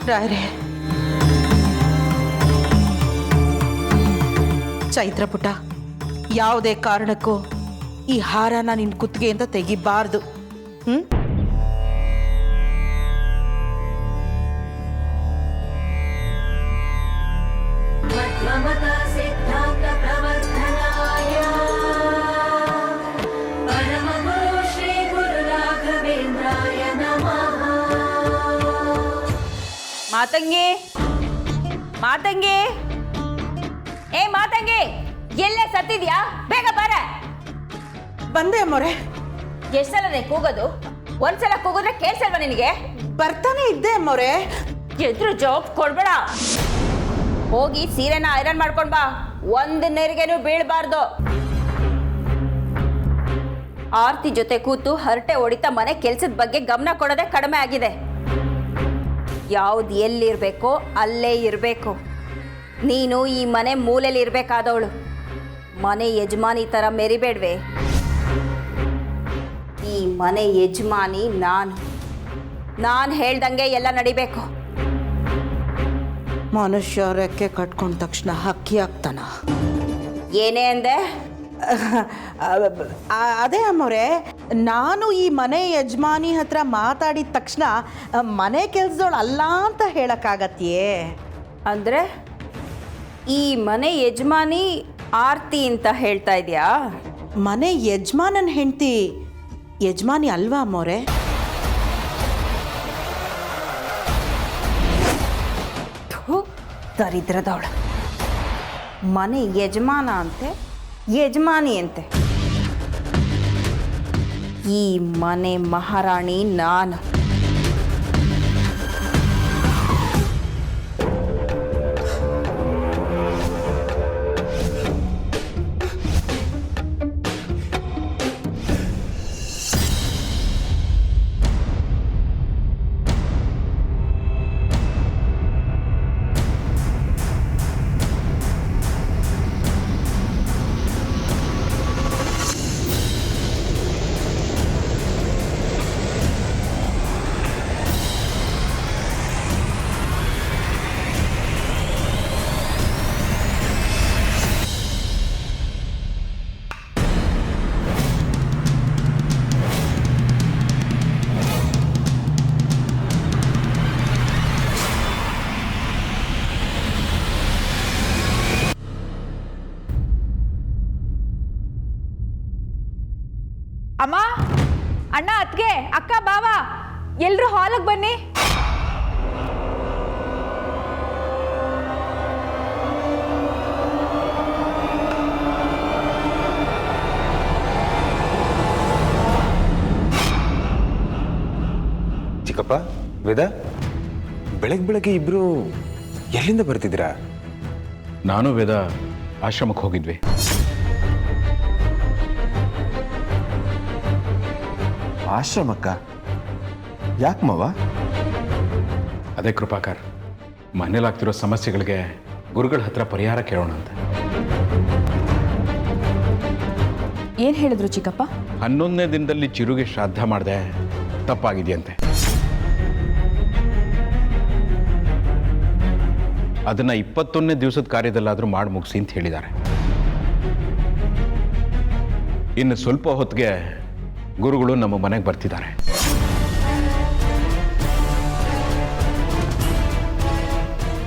ರಾಯರೇ, ಚೈತ್ರ ಪುಟ, ಯಾವುದೇ ಕಾರಣಕ್ಕೂ ಈ ಹಾರನ ನಿನ್ನ ಕುತ್ತಿಗೆಯಿಂದ ತೆಗಿಬಾರ್ದು. ಮಾತಂಗಿ, ಮಾತಂಗಿ, ಏ ಮಾತಂಗಿ, ಎಲ್ಲೇ ಸತ್ತಿದ್ಯಾ? ಬೇಗ ಬರ. ಬಂದೆ ಅಮ್ಮೋರೆ. ಎಷ್ಟಲ್ಲದೆ ಕೂಗೋದು? ಒಂದ್ಸಲ ಕೂಗಿದ್ರೆ ಕೇಳ್ಸಲ್ವಾ ನಿನಗೆ? ಬರ್ತಾನೆ ಇದ್ದೆ ಅಮ್ಮೋರೆ. ಎದುರು ಜಾಬ್ ಕೊಡ್ಬೇಡ. ಹೋಗಿ ಸೀರೆನ ಐರನ್ ಮಾಡ್ಕೊಂಡ್ ಬಾ. ಒಂದು ನೆರಿಗೆನೂ ಬೀಳ್ಬಾರ್ದು. ಆರ್ತಿ ಜೊತೆ ಕೂತು ಹರಟೆ ಹೊಡಿತಾ ಮನೆ ಕೆಲ್ಸದ ಬಗ್ಗೆ ಗಮನ ಕೊಡೋದೇ ಕಡಿಮೆ ಆಗಿದೆ. ಯಾವ್ದು ಎಲ್ಲಿರ್ಬೇಕೋ ಅಲ್ಲೇ ಇರಬೇಕು. ನೀನು ಈ ಮನೆ ಮೂಲೆಯಲ್ಲಿ ಇರಬೇಕಾದವಳು. ಮನೆ ಯಜಮಾನಿ ಥರ ಮೆರಿಬೇಡ್ವೆ. ಈ ಮನೆ ಯಜಮಾನಿ ನಾನು ಹೇಳ್ದಂಗೆ ಎಲ್ಲ ನಡಿಬೇಕು. ಮನುಷ್ಯ ರೆಕ್ಕೆ ಕಟ್ಕೊಂಡ ತಕ್ಷಣ ಹಕ್ಕಿ ಆಗ್ತಾನ? ಏನೇ ಅಂದೆ? ಅದೇ ಅಮ್ಮವ್ರೆ, ನಾನು ಈ ಮನೆ ಯಜಮಾನಿ ಹತ್ರ ಮಾತಾಡಿದ ತಕ್ಷಣ ಮನೆ ಕೆಲ್ಸದವಳು ಅಲ್ಲ ಅಂತ ಹೇಳಕ್ಕಾಗತ್ತೆಯೇ? ಅಂದರೆ ಈ ಮನೆ ಯಜಮಾನಿ ಆರ್ತಿ ಅಂತ ಹೇಳ್ತಾ ಇದೆಯಾ? ಮನೆ ಯಜಮಾನನ ಹೆಂಡತಿ ಯಜಮಾನಿ ಅಲ್ವಾ ಅಮ್ಮವ್ರೆ? ದರಿದ್ರದವಳು. ಮನೆ ಯಜಮಾನ ಅಂತೆ, ಯಜಮಾನಿ ಅಂತೆ. ಈ ಮನೆ ಮಹಾರಾಣಿ ನಾನು. ಅಮ್ಮ, ಅಣ್ಣ, ಅತ್ಗೆ, ಅಕ್ಕ, ಬಾವ, ಎಲ್ರು ಹಾಲಿಗೆ ಬನ್ನಿ. ಚಿಕ್ಕಪ್ಪ, ವೇದ, ಬೆಳಗ್ಗೆ ಇಬ್ರು ಎಲ್ಲಿಂದ ಬರ್ತಿದ್ದೀರಾ? ನಾನು ವೇದ ಆಶ್ರಮಕ್ಕೆ ಹೋಗಿದ್ವಿ. ಆಶ್ರಮಕ್ಕ? ಯಾಕೆ ಮಾವ? ಅದೇ ಕೃಪಾಕರ್, ಮನೇಲಾಗ್ತಿರೋ ಸಮಸ್ಯೆಗಳಿಗೆ ಗುರುಗಳ ಹತ್ರ ಪರಿಹಾರ ಕೇಳೋಣ ಅಂತ. ಏನು ಹೇಳಿದ್ರು ಚಿಕ್ಕಪ್ಪ? 11ನೇ ದಿನದಲ್ಲಿ ಚಿರುಗೆ ಶ್ರಾದ್ದ ಮಾಡಿದೆ, ತಪ್ಪಾಗಿದೆಯಂತೆ. ಅದನ್ನ 21ನೇ ದಿವಸದ ಕಾರ್ಯದಲ್ಲಾದರೂ ಮಾಡಿ ಮುಗಿಸಿ ಅಂತ ಹೇಳಿದ್ದಾರೆ. ಇನ್ನು ಸ್ವಲ್ಪ ಹೊತ್ತಿಗೆ ಗುರುಗಳು ನಮ್ಮ ಮನೆಗೆ ಬರ್ತಿದ್ದಾರೆ.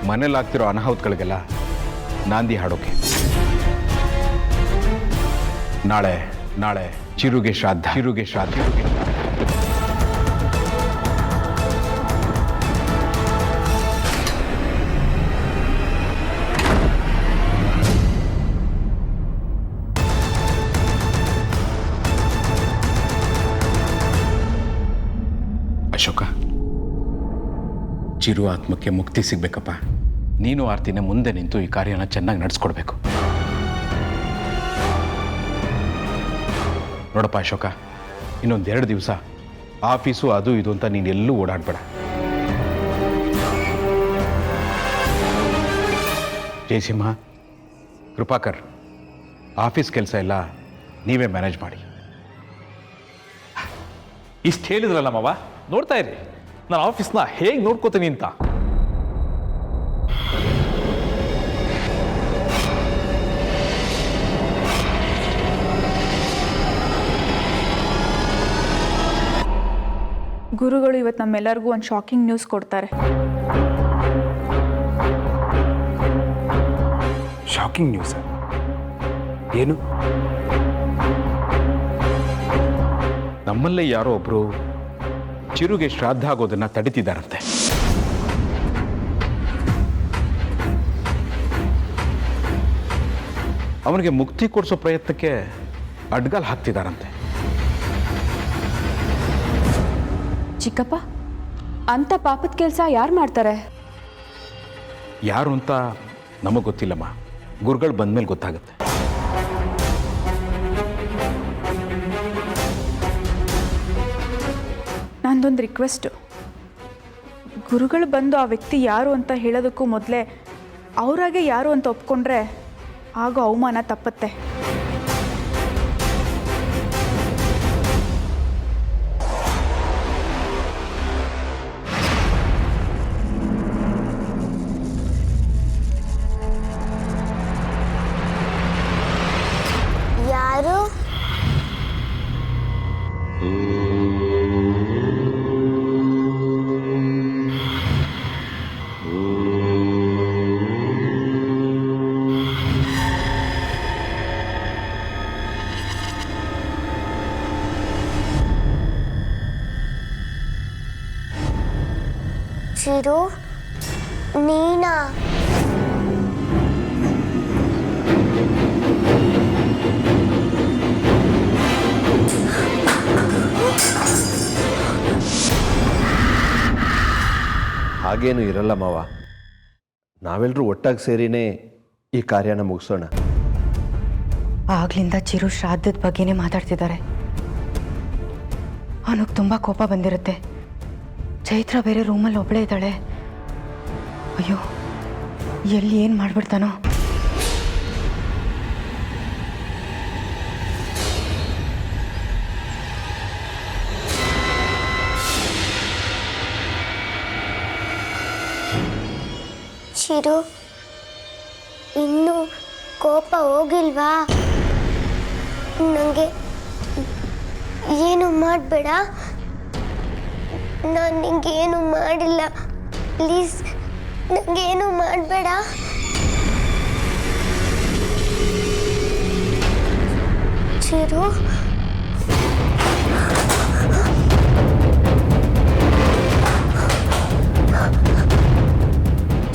ಮನೇಲಾಗ್ತಿರೋ ಅನಾಹುತಗಳಿಗೆಲ್ಲ ನಾಂದಿ ಹಾಡೋಕೆ. ನಾಳೆ ಚಿರುಗೆ ಶ್ರಾದ್ದ. ಅಶೋಕ, ಚಿರು ಆತ್ಮಕ್ಕೆ ಮುಕ್ತಿ ಸಿಗ್ಬೇಕಪ್ಪ. ನೀನು ಆರ್ತಿನ ಮುಂದೆ ನಿಂತು ಈ ಕಾರ್ಯನ ಚೆನ್ನಾಗಿ ನಡೆಸ್ಕೊಡ್ಬೇಕು. ನೋಡಪ್ಪ ಅಶೋಕ, ಇನ್ನೊಂದೆರಡು ದಿವಸ ಆಫೀಸು ಅದು ಇದು ಅಂತ ನೀನು ಎಲ್ಲೂ ಓಡಾಡಬೇಡ. ಜಯಸಿಂಹ, ಕೃಪಾಕರ್, ಆಫೀಸ್ ಕೆಲಸ ಎಲ್ಲ ನೀವೇ ಮ್ಯಾನೇಜ್ ಮಾಡಿ. ಇಷ್ಟು ಹೇಳಿದ್ರಲ್ಲ ಮಾವ, ನೋಡ್ತಾ ಇರಿ ನಾನು ಆಫೀಸ್ನ ಹೇಗೆ ನೋಡ್ಕೋತೀನಿ ಅಂತ. ಗುರುಗಳು ಇವತ್ತು ನಮ್ಮೆಲ್ಲರಿಗೂ ಒಂದು ಶಾಕಿಂಗ್ ನ್ಯೂಸ್ ಕೊಡ್ತಾರೆ. ಶಾಕಿಂಗ್ ನ್ಯೂಸ್ ಏನು? ನಮ್ಮಲ್ಲೇ ಯಾರೋ ಒಬ್ಬರು ಚಿರುಗೆ ಶ್ರಾದ್ದ ಆಗೋದನ್ನು ತಡಿತಿದ್ದಾರಂತೆ. ಅವನಿಗೆ ಮುಕ್ತಿ ಕೊಡಿಸೋ ಪ್ರಯತ್ನಕ್ಕೆ ಅಡ್ಗಾಲ್ ಹಾಕ್ತಿದ್ದಾರಂತೆ. ಚಿಕ್ಕಪ್ಪ, ಅಂಥ ಪಾಪದ ಕೆಲಸ ಯಾರು ಮಾಡ್ತಾರೆ? ಯಾರು ಅಂತ ನಮಗೆ ಗೊತ್ತಿಲ್ಲಮ್ಮ. ಗುರುಗಳು ಬಂದಮೇಲೆ ಗೊತ್ತಾಗುತ್ತೆ. ನಂದೊಂದು ರಿಕ್ವೆಸ್ಟು, ಗುರುಗಳು ಬಂದು ಆ ವ್ಯಕ್ತಿ ಯಾರು ಅಂತ ಹೇಳೋದಕ್ಕೂ ಮೊದಲೇ ಅವರಾಗೆ ಯಾರು ಅಂತ ಒಪ್ಕೊಂಡ್ರೆ ಆಗೋ ಅವಮಾನ ತಪ್ಪತ್ತೆ. ಯಾರು? ಚಿರು, ನೀನಾ? ಹಾಗೇನು ಇರಲ್ಲ ಮಾವ. ನಾವೆಲ್ಲರೂ ಒಟ್ಟಾಗಿ ಸೇರಿನೇ ಈ ಕಾರ್ಯನ ಮುಗಿಸೋಣ. ಆಗ್ಲಿಂದ ಚಿರು ಶ್ರಾದ್ದದ ಬಗ್ಗೆನೇ ಮಾತಾಡ್ತಿದ್ದಾರೆ. ಅವನಿಗೆ ತುಂಬ ಕೋಪ ಬಂದಿರುತ್ತೆ. ಚೈತ್ರ ಬೇರೆ ರೂಮಲ್ಲಿ ಒಬ್ಬಳೇ ಇದ್ದಾಳೆ. ಅಯ್ಯೋ, ಎಲ್ಲಿ ಏನು ಮಾಡಿಬಿಡ್ತಾನೋ. ಚಿರು, ಇನ್ನೂ ಕೋಪ ಹೋಗಿಲ್ವಾ? ನನಗೆ ಏನು ಮಾಡಬೇಡ. ನಾನು ನಿಂಗೇನು ಮಾಡಿಲ್ಲ. ಪ್ಲೀಸ್, ನನಗೇನು ಮಾಡಬೇಡ. ಚಿರು,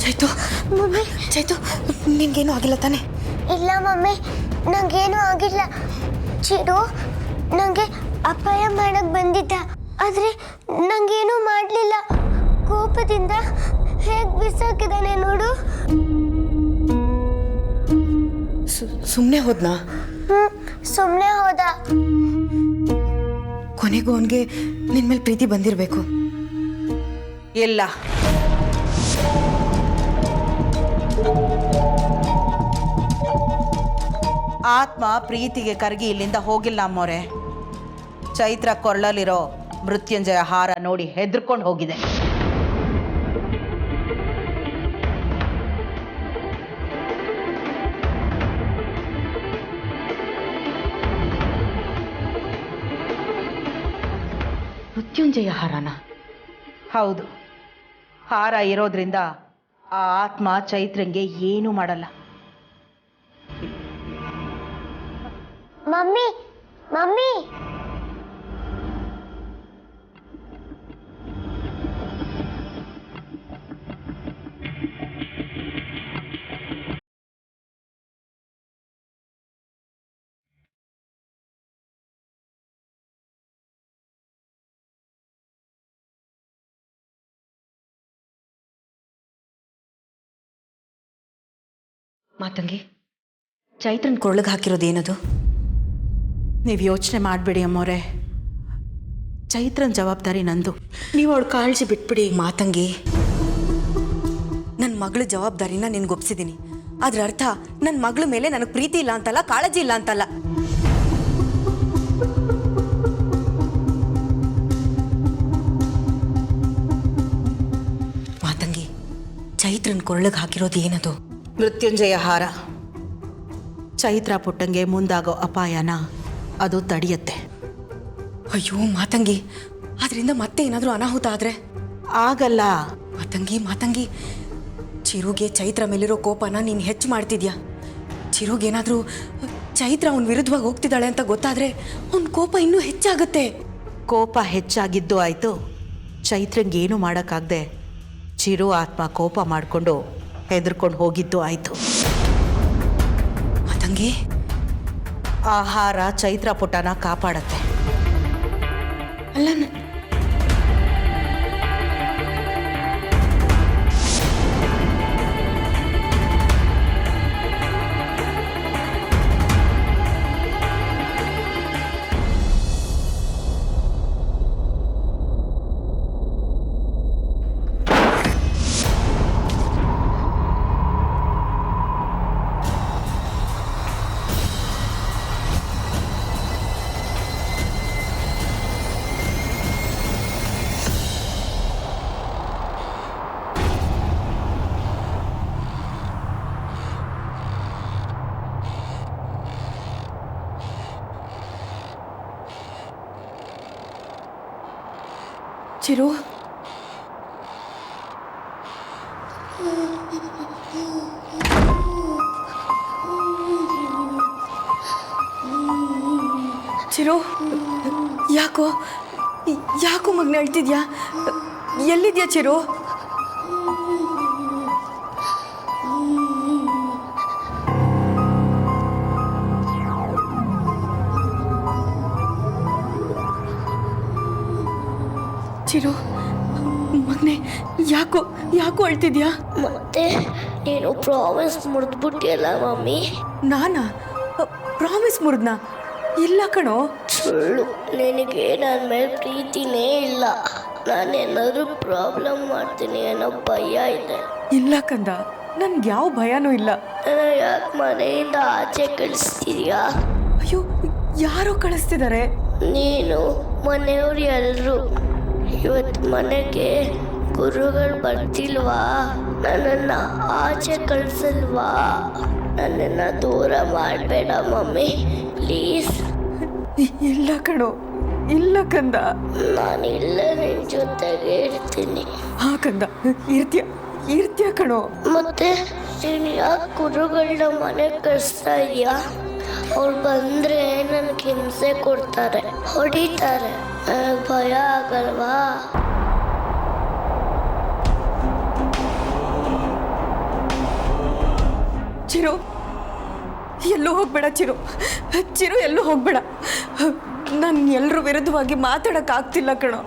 ಚೈತು, ಮಮ್ಮಿ, ಚೈತು, ನಿನ್ಗೇನು ಆಗಿಲ್ಲ ತಾನೆ? ಇಲ್ಲ ಮಮ್ಮಿ, ನನಗೇನು ಆಗಿಲ್ಲ. ಚಿರು ನನಗೆ ಅಪಾಯ ಮಾಡಕ್ಕೆ ಬಂದಿದ್ದ, ಆದರೆ ನನಗೇನು ಮಾಡಲಿಲ್ಲ. ಕೋಪದಿಂದ ಹೇಗೆ ಬಿಸಾಕಿದ್ದಾನೆ ನೋಡು. ಸುಮ್ಮನೆ ಹೋದ್ನಾ? ಸುಮ್ಮನೆ ಹೋದ. ಕೊನೆಗೂ ಅವನಿಗೆ ನಿನ್ನ ಮೇಲೆ ಪ್ರೀತಿ ಬಂದಿರಬೇಕು. ಇಲ್ಲ, ಆತ್ಮ ಪ್ರೀತಿಗೆ ಕರಗಿ ಇಲ್ಲಿಂದ ಹೋಗಿಲ್ಲ ಅಮ್ಮೋರೆ. ಚೈತ್ರ ಕೊರಳಲ್ಲಿರೋ ಮೃತ್ಯುಂಜಯ ಹಾರ ನೋಡಿ ಹೆದರ್ಕೊಂಡು ಹೋಗಿದೆ. ಮೃತ್ಯುಂಜಯ ಹಾರನ? ಹೌದು, ಹಾರ ಇರೋದ್ರಿಂದ ಆ ಆತ್ಮ ಚೈತ್ರಂಗೆ ಏನೂ ಮಾಡಲ್ಲ. ಮಮ್ಮಿ, ಮಮ್ಮಿ, ಮಾತಂಗಿ, ಚೈತ್ರನ್ ಕೊರಳಿಗೆ ಹಾಕಿರೋದೇನದು? ನೀವು ಯೋಚನೆ ಮಾಡಬೇಡಿ ಅಮ್ಮೋರೆ, ಚೈತ್ರನ್ ಜವಾಬ್ದಾರಿ ನಂದು. ನೀವು ಅವಳು ಕಾಳಜಿ ಬಿಟ್ಬಿಡಿ. ಮಾತಂಗಿ, ನನ್ನ ಮಗಳ ಜವಾಬ್ದಾರಿನ ನಿನ್ಗೆ ಒಪ್ಸಿದ್ದೀನಿ. ಅದ್ರ ಅರ್ಥ ನನ್ನ ಮಗಳ ಮೇಲೆ ನನಗೆ ಪ್ರೀತಿ ಇಲ್ಲ ಅಂತಲ್ಲ, ಕಾಳಜಿ ಇಲ್ಲ ಅಂತಲ್ಲ. ಮಾತಂಗಿ, ಚೈತ್ರನ್ ಕೊರಳಿಗೆ ಹಾಕಿರೋದು ಏನದು? ಮೃತ್ಯುಂಜಯ ಹಾರ. ಚೈತ್ರ ಪುಟ್ಟಂಗೆ ಮುಂದಾಗೋ ಅಪಾಯನ ಅದು ತಡೆಯುತ್ತೆ. ಅಯ್ಯೋ ಮಾತಂಗಿ, ಅದರಿಂದ ಮತ್ತೆ ಏನಾದರೂ ಅನಾಹುತ ಆದರೆ? ಆಗಲ್ಲ. ಮಾತಂಗಿ, ಚಿರುಗೆ ಚೈತ್ರ ಮೇಲಿರೋ ಕೋಪನ ನೀನು ಹೆಚ್ಚು ಮಾಡ್ತಿದ್ಯಾ. ಚಿರುಗೇನಾದರೂ ಚೈತ್ರ ಅವನ ವಿರುದ್ಧವಾಗಿ ಹೋಗ್ತಿದ್ದಾಳೆ ಅಂತ ಗೊತ್ತಾದರೆ ಅವನ ಕೋಪ ಇನ್ನೂ ಹೆಚ್ಚಾಗುತ್ತೆ. ಕೋಪ ಹೆಚ್ಚಾಗಿದ್ದು ಆಯಿತು, ಚೈತ್ರಂಗೇನು ಮಾಡೋಕ್ಕಾಗದೆ ಚಿರು ಆತ್ಮ ಕೋಪ ಮಾಡಿಕೊಂಡು ಹೆದರ್ಕೊಂಡು ಹೋಗಿದ್ದು ಆಯಿತು. ಮಾತಂಗಿ, ಆಹಾರ ಚೈತ್ರ ಪುಟನ ಕಾಪಾಡತ್ತೆ. ಅಲ್ಲ ಚಿರು, ಚಿರು, ಯಾಕೋ ಮಗನ ಅಳ್ತಿದ್ಯಾ? ಎಲ್ಲಿದ್ಯಾ ಚಿರು? ಚಿರು ಮಗನೆ, ಯಾಕೋ ಅಳ್ತಿದ್ಯಾ? ಮತ್ತೆ ನೀನು ಪ್ರಾಮಿಸ್ ಮುರಿದ್ಬಿಟ್ಟಿಯಲ್ಲ ಮಮ್ಮಿ. ನಾನಾ ಪ್ರಾಮಿಸ್ ಮುರಿದ್ನ? ಇಲ್ಲ ಕಣೋ. ಸುಳ್ಳು, ನಿನಗೆ ನನ್ನ ಮೇಲೆ ಪ್ರೀತಿನೇ ಇಲ್ಲ. ನಾನೇನಾದರೂ ಪ್ರಾಬ್ಲಮ್ ಮಾಡ್ತೀನಿ ಅನ್ನೋ ಭಯ ಇದೆ. ಇಲ್ಲ ಕಂದ, ನನ್ಗೆ ಯಾವ ಭಯನೂ ಇಲ್ಲ. ನನ್ನ ಯಾಕೆ ಮನೆಯಿಂದ ಆಚೆ ಕಳಿಸ್ತೀಯಾ? ಅಯ್ಯೋ, ಯಾರೋ ಕಳಿಸ್ತಿದ್ದಾರೆ. ನೀನು ಮನೆಯವ್ರು ಎಲ್ಲರೂ ಇವತ್ತು ಮನೆಗೆ ಗುರುಗಳು ಬರ್ತಿಲ್ವಾ? ನನ್ನನ್ನು ಆಚೆ ಕಳಿಸಲ್ವಾ? ನನ್ನನ್ನು ದೂರ ಮಾಡಬೇಡ ಮಮ್ಮಿ, ಪ್ಲೀಸ್. ಇಲ್ಲ ಕಣೋ, ಇಲ್ಲ ಕಂದ. ನಾನಿಲ್ಲ ನಿನ್ನ ಜೊತೆಗೆ ಇರ್ತೀನಿ. ಹಾ ಕಂದ, ಇರ್ತೀಯ ಕಣೋ. ಮತ್ತೆ ನೀನು ಯಾಕೆ ಗುರುಗಳನ್ನ ಮನೆಗೆ ಕಳಿಸ್ತಾ ಇದೆಯಾ? ಅವ್ರು ಬಂದರೆ ನನಗೆ ಹಿಂಸೆ ಕೊಡ್ತಾರೆ, ಹೊಡಿತಾರೆ. ನನಗೆ ಭಯ ಆಗಲ್ವಾ? ಚಿರು, ಎಲ್ಲೂ ಹೋಗ್ಬೇಡ ಚಿರು, ಎಲ್ಲೂ ಹೋಗ್ಬೇಡ. ನಾನು ಎಲ್ಲರ ವಿರುದ್ಧವಾಗಿ ಮಾತಾಡೋಕ್ಕಾಗ್ತಿಲ್ಲ ಕಣೋ,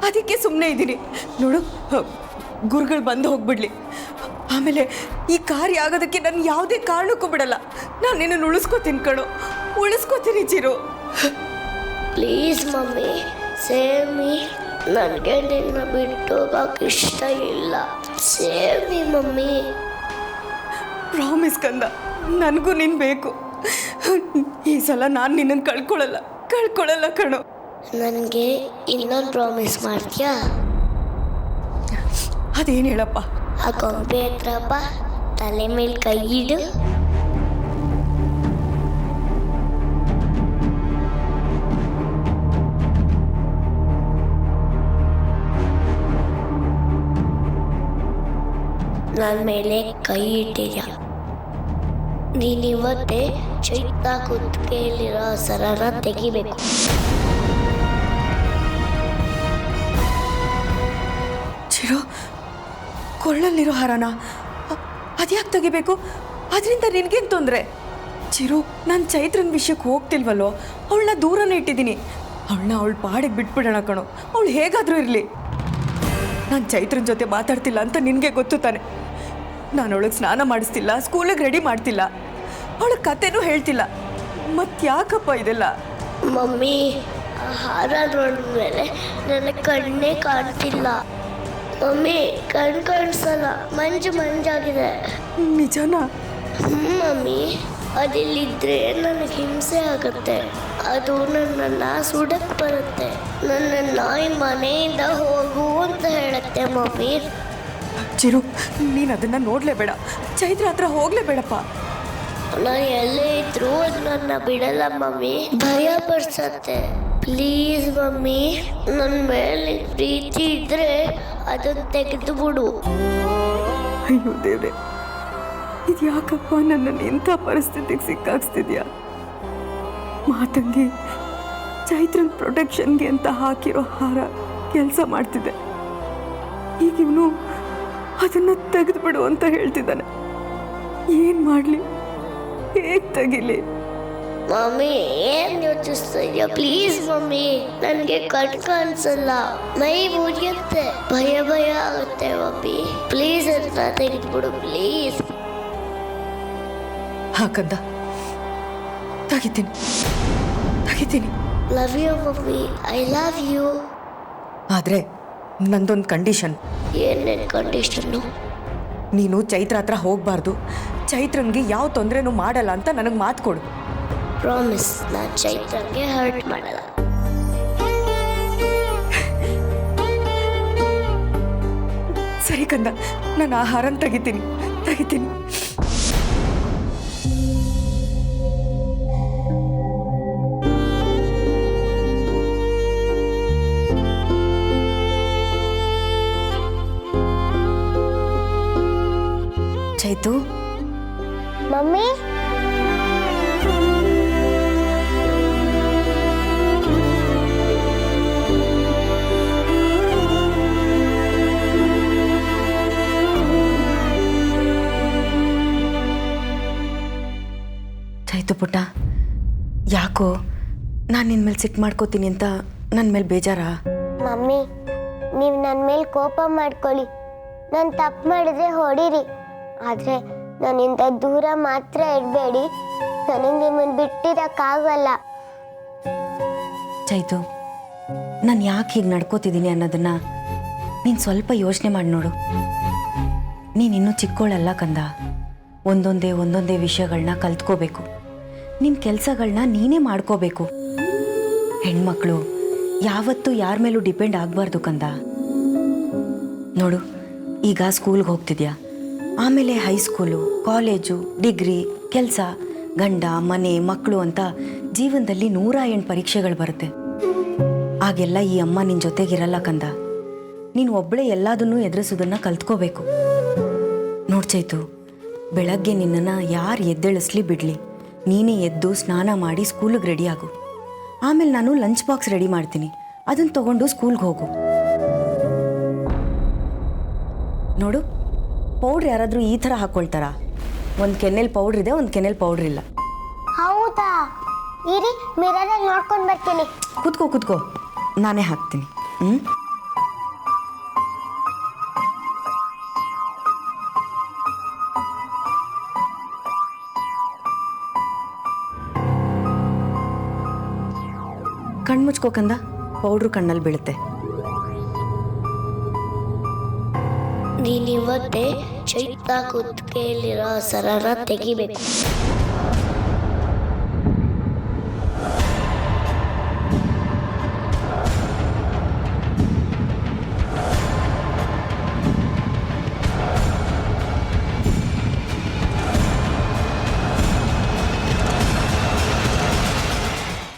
ಅದಕ್ಕೆ ಸುಮ್ಮನೆ ಇದ್ದೀನಿ. ನೋಡು, ಗುರುಗಳು ಬಂದು ಹೋಗ್ಬಿಡ್ಲಿ, ಆಮೇಲೆ ಈ ಕಾರ್ಯ ಆಗೋದಕ್ಕೆ ನಾನು ಯಾವುದೇ ಕಾರಣಕ್ಕೂ ಬಿಡಲ್ಲ. ನಾನು ನಿನ್ನನ್ನು ಉಳಿಸ್ಕೋತೀನಿ ಕಣೋ, ಉಳಿಸ್ಕೋತೀನಿ Chiru. Please mummy, save me. ನನಗೆ ನಿನ್ನ ಬಿಟ್ಟು ಹೋಗೋಕೆ ಇಷ್ಟ ಇಲ್ಲ. Save me mummy. ಪ್ರಾಮಿಸ್ ಕಂದ, ನನಗೂ ನೀನು ಬೇಕು. ಈ ಸಲ ನಾನು ನಿನ್ನನ್ನು ಕಳ್ಕೊಳ್ಳಲ್ಲ ಕಣೋ. ನನಗೆ ಇನ್ನೊಂದು ಪ್ರಾಮಿಸ್ ಮಾಡ್ತೀಯಾ? ಅದೇನು ಹೇಳಪ್ಪ? ಆ ಗೊಂಬೆ ಹತ್ರ ಬಾ, ತಲೆ ಮೇಲೆ ಕೈ ಇಡು. ನನ್ನ ಮೇಲೆ ಕೈ ಇಟ್ಟಿದ್ಯಾ? ನೀನಿವತ್ತೇ ಚೈತ್ರ ಕುತ್ತಿಗೆಯಲ್ಲಿರೋ ಸರನ ತೆಗಿಬೇಕು. ಚಿರು, ಕೊಳ್ಳಲ್ಲಿರೋ ಹಾರನ ಅದ್ಯಾಕೆ ತೆಗಿಬೇಕು? ಅದರಿಂದ ನಿನಗೇನು ತೊಂದರೆ? ಚಿರು, ನಾನು ಚೈತ್ರನ ವಿಷಯಕ್ಕೆ ಹೋಗ್ತಿಲ್ವಲ್ಲೋ, ಅವಳನ್ನ ದೂರನೇ ಇಟ್ಟಿದ್ದೀನಿ. ಅವಳ ಪಾಡಿಗೆ ಬಿಟ್ಬಿಡೋಣ ಕಣೋ, ಅವಳು ಹೇಗಾದರೂ ಇರಲಿ. ನಾನು ಚೈತ್ರನ ಜೊತೆ ಮಾತಾಡ್ತಿಲ್ಲ ಅಂತ ನಿನಗೆ ಗೊತ್ತು ತಾನೆ. ನಾನು ಅವಳಿಗೆ ಸ್ನಾನ ಮಾಡಿಸ್ತಿಲ್ಲ, ಸ್ಕೂಲಿಗೆ ರೆಡಿ ಮಾಡ್ತಿಲ್ಲ, ಅವಳ ಕತೆನೂ ಹೇಳ್ತಿಲ್ಲ. ಮತ್ತ್ಯಾಕಪ್ಪ ಇದೆಲ್ಲ? ಮಮ್ಮಿ, ಹಾರ ನೋಡಿದ್ಮೇಲೆ ನನ್ನ ಕಣ್ಣೇ ಕಾಣ್ತಿಲ್ಲ. ಮಮ್ಮಿ, ಕಣ್ಣು ಕಾಣಿಸಲ್ಲ, ಮಂಜಾಗಿದೆ. ನಿಜನಾ? ಮಮ್ಮಿ, ಅದಿಲ್ಲಿದ್ರೆ ನನಗೆ ಹಿಂಸೆ ಆಗುತ್ತೆ. ಅದು ನನ್ನನ್ನು ಸುಡಕ್ಕೆ ಬರುತ್ತೆ. ನನ್ನನ್ನು ಈ ಮನೆಯಿಂದ ಹೋಗು ಅಂತ ಹೇಳುತ್ತೆ ಮಮ್ಮಿ. ಚಿರು, ನೀನು ಅದನ್ನು ನೋಡಲೇಬೇಡ, ಚೈತ್ರ ಹತ್ರ ಹೋಗಲೇಬೇಡಪ್ಪ. ನಾನು ಎಲ್ಲೇ ಇದ್ರೂ ಅದು ನನ್ನ ಬಿಡಲ್ಲ ಮಮ್ಮಿ, ಭಯ ಪಡಿಸತ್ತೆ. ಪ್ಲೀಸ್ ಮಮ್ಮಿ, ನನ್ನ ಮೇಲೆ ಪ್ರೀತಿ ಇದ್ರೆ ಅದನ್ನು ತೆಗೆದು ಬಿಡು. ಅಯ್ಯೋ ದೇವ್ರೆ, ಇದು ಯಾಕಪ್ಪ ನನ್ನನ್ನು ಇಂಥ ಪರಿಸ್ಥಿತಿಗೆ ಸಿಕ್ಕಾಕ್ಸ್ತಿದ್ಯಾ? ಮಾತಂಗಿ ಚೈತ್ರನ್ ಪ್ರೊಟೆಕ್ಷನ್ಗೆ ಅಂತ ಹಾಕಿರೋ ಹಾರ ಕೆಲಸ ಮಾಡ್ತಿದ್ದೆ. ಈಗ ಇವನು ಅದನ್ನು ತೆಗೆದುಬಿಡು ಅಂತ ಹೇಳ್ತಿದ್ದಾನೆ. ಏನು ಮಾಡಲಿ, ಹೇಗೆ ತೆಗಿಲಿ? ಮಮ್ಮಿ ಏನ್ ಯೋಚಿಸ್ತಾ ಇದೆಯಾ? ಪ್ಲೀಸ್ ಮಮ್ಮಿ, ನನಗೆ ಕಣ್ಕ ಅನ್ಸಲ್ಲ, ಮೈ ಮುರಿಯುತ್ತೆ, ಭಯ ಭಯ ಆಗುತ್ತೆ ಮಮ್ಮಿ. ಪ್ಲೀಸ್ ಅಂತ ತೆಗೆದ್ಬಿಡು ಪ್ಲೀಸ್. ಹಾಕಂದ ತೆಗಿತೀನಿ. Love you mummy, I love you. ಆದರೆ ನಂದೊಂದು ಕಂಡೀಷನ್. ಏನೇನು ಕಂಡೀಷನ್ನು? ನೀನು ಚೈತ್ರ ಹತ್ರ ಹೋಗಬಾರ್ದು, ಚೈತ್ರನ್ಗೆ ಯಾವ ತೊಂದರೆನೂ ಮಾಡಲ್ಲ ಅಂತ ನನಗೆ ಮಾತು ಕೊಡು. ಪ್ರಾಮಿಸ್, ನಾನು ಚೈತ್ರನ್ಗೆ ಹರ್ಟ್ ಮಾಡಲ್ಲ. ಸರಿ ಕಂದ, ನಾನು ಆಹಾರನ ತೆಗಿತೀನಿ. ಚೈತು, ಮಮ್ಮಿ, ಚೈತು ಪುಟ್ಟ, ಯಾಕೋ ನಾನು ನಿನ್ನ ಮೇಲೆ ಸಿಟ್ಟು ಮಾಡ್ಕೋತೀನಿ ಅಂತ ನನ್ನ ಮೇಲೆ ಬೇಜಾರಾ? ಮಮ್ಮಿ, ನೀವು ನನ್ನ ಮೇಲೆ ಕೋಪ ಮಾಡ್ಕೊಳ್ಳಿ, ನಾನು ತಪ್ಪು ಮಾಡಿದ್ರೆ ಹೊಡೀರಿ, ಆದರೆ ನನ್ನಿಂದ ದೂರ ಮಾತ್ರ ಇಡಬೇಡಿ. ನನಗೆ ನಿಮ್ಮನ್ನು ಬಿಟ್ಟಿರೋಕ್ಕಾಗಲ್ಲ. ಚೈತು, ನಾನು ಯಾಕೆ ಹೀಗೆ ನಡ್ಕೋತಿದ್ದೀನಿ ಅನ್ನೋದನ್ನ ನೀನು ಸ್ವಲ್ಪ ಯೋಚನೆ ಮಾಡಿ ನೋಡು. ನೀನಿನ್ನೂ ಚಿಕ್ಕೋಳಲ್ಲ ಕಂದ. ಒಂದೊಂದೇ ವಿಷಯಗಳನ್ನ ಕಲ್ತ್ಕೋಬೇಕು. ನಿನ್ನ ಕೆಲಸಗಳನ್ನ ನೀನೇ ಮಾಡ್ಕೋಬೇಕು. ಹೆಣ್ಮಕ್ಳು ಯಾವತ್ತೂ ಯಾರ ಮೇಲೂ ಡಿಪೆಂಡ್ ಆಗಬಾರ್ದು ಕಂದ. ನೋಡು, ಈಗ ಸ್ಕೂಲ್ಗೆ ಹೋಗ್ತಿದ್ಯಾ, ಆಮೇಲೆ ಹೈಸ್ಕೂಲು, ಕಾಲೇಜು, ಡಿಗ್ರಿ, ಕೆಲಸ, ಗಂಡ, ಮನೆ, ಮಕ್ಕಳು ಅಂತ ಜೀವನದಲ್ಲಿ 108 ಪರೀಕ್ಷೆಗಳು ಬರುತ್ತೆ. ಆಗೆಲ್ಲ ಈ ಅಮ್ಮ ನಿನ್ನ ಜೊತೆಗಿರಲ್ಲ ಕಂದ. ನೀನು ಒಬ್ಬಳೇ ಎಲ್ಲದನ್ನೂ ಎದುರಿಸೋದನ್ನು ಕಲ್ತ್ಕೋಬೇಕು. ನೋಡ್ಚೈತು, ಬೆಳಗ್ಗೆ ನಿನ್ನನ್ನು ಯಾರು ಎದ್ದೇಳಿಸ್ಲಿ ಬಿಡಲಿ, ನೀನೇ ಎದ್ದು ಸ್ನಾನ ಮಾಡಿ ಸ್ಕೂಲಿಗೆ ರೆಡಿ ಆಗು. ಆಮೇಲೆ ನಾನು ಲಂಚ್ ಬಾಕ್ಸ್ ರೆಡಿ ಮಾಡ್ತೀನಿ, ಅದನ್ನು ತೊಗೊಂಡು ಸ್ಕೂಲ್ಗೆ ಹೋಗು. ನೋಡು, ಪೌಡ್ರ್ ಯಾರಾದರೂ ಈ ಥರ ಹಾಕ್ಕೊಳ್ತಾರಾ? ಒಂದು ಕೆನ್ನೆಲ್ ಪೌಡ್ರ್ ಇದೆ, ಒಂದು ಕೆನ್ನೆಲ್ ಪೌಡ್ರ್ ಇಲ್ಲ. ಹೌದಾ? ಇರಿ, ಮಿರರಲ್ಲಿ ನೋಡ್ಕೊಂಡು ಬರ್ತೀನಿ. ಕೂತ್ಕೋ, ನಾನೇ ಹಾಕ್ತೀನಿ. ಕಣ್ಮುಚ್ಕೋಕಂದ, ಪೌಡ್ರು ಕಣ್ಣಲ್ಲಿ ಬೀಳುತ್ತೆ. ನೀನಿವತ್ತೇ ಚೈತ್ರ ಕುತ್ತಿಗೆಯಲ್ಲಿರೋ ಸರನ ತೆಗಿಬೇಕು.